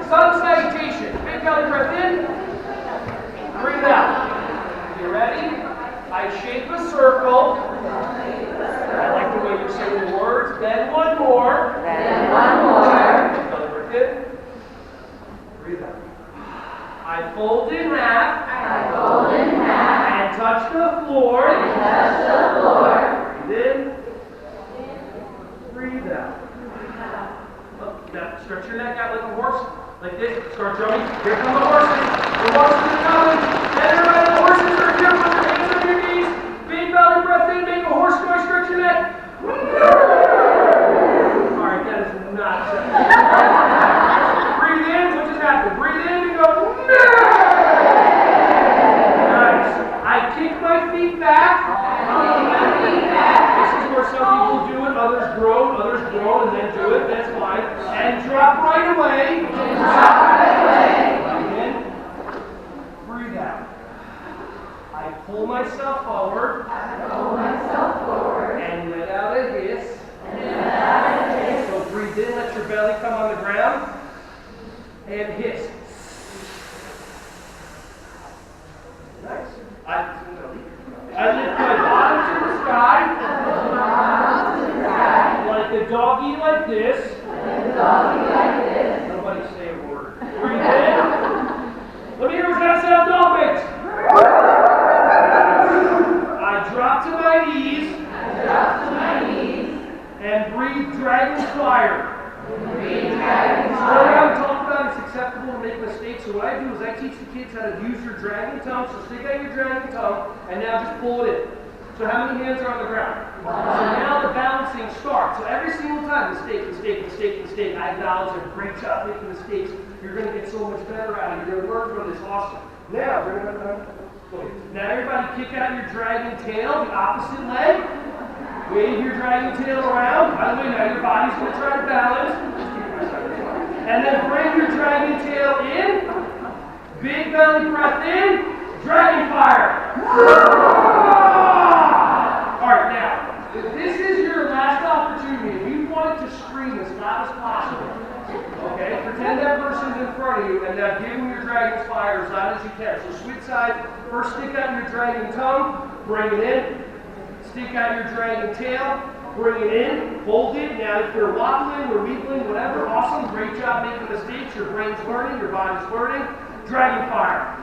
Sun salutation. Big belly breath in. Breathe out. You ready? I shape a circle. I like the way you're saying the words. Then one more. Then one more. Big belly breath in. Breathe out. I fold in half. I fold in half. And touch the floor. And touch the floor. Breathe in. Breathe out. Now stretch your neck out like a horse. Like this. Start drumming. Here come the horses. The horses are coming. And everybody, the horses are here. Put your hands on your knees. Big belly breath in. Make a horse noise. Stretch your neck. Alright, that is not acceptable. Breathe in. What just happened? Breathe in and go. Nice. I kick my feet back. This is where some people do it. Others groan, and then do it. That's fine. And drop right away. Breathe in. Breathe out. I pull myself forward. And let out a hiss. So breathe in, let your belly come on the ground. And hiss. Nice. I lift my bottom to the sky. Like a doggy like this. Nobody say a word. Breathe in. Let me hear what that sound dog makes. I drop to my knees. And breathe dragon fire. What I'm talking about is acceptable to make mistakes. So what I do is I teach the kids how to use your dragon tongue. So stick out your dragon tongue and now just pull it in. So how many hands are on the ground? So now the balancing starts. So every single time, mistake. I acknowledge a great job making mistakes. You're going to get so much better at it. You're going to learn from this. Awesome. Now, now everybody kick out your dragon tail, the opposite leg. Wave your dragon tail around. By the way, now your body's going to try to balance. And then bring your dragon tail in. Big belly breath in. Dragon fire. Alright, now, this is your last opportunity. If you want to scream as loud as possible, okay, pretend that person's in front of you and now give them your dragon's fire as loud as you can. So switch side. First stick out your dragon tongue. Bring it in. Stick out your dragon tail, bring it in, hold it. Now if you're wobbling or wiggling, whatever, awesome, great job making mistakes. Your brain's learning, your body's learning. Dragon fire.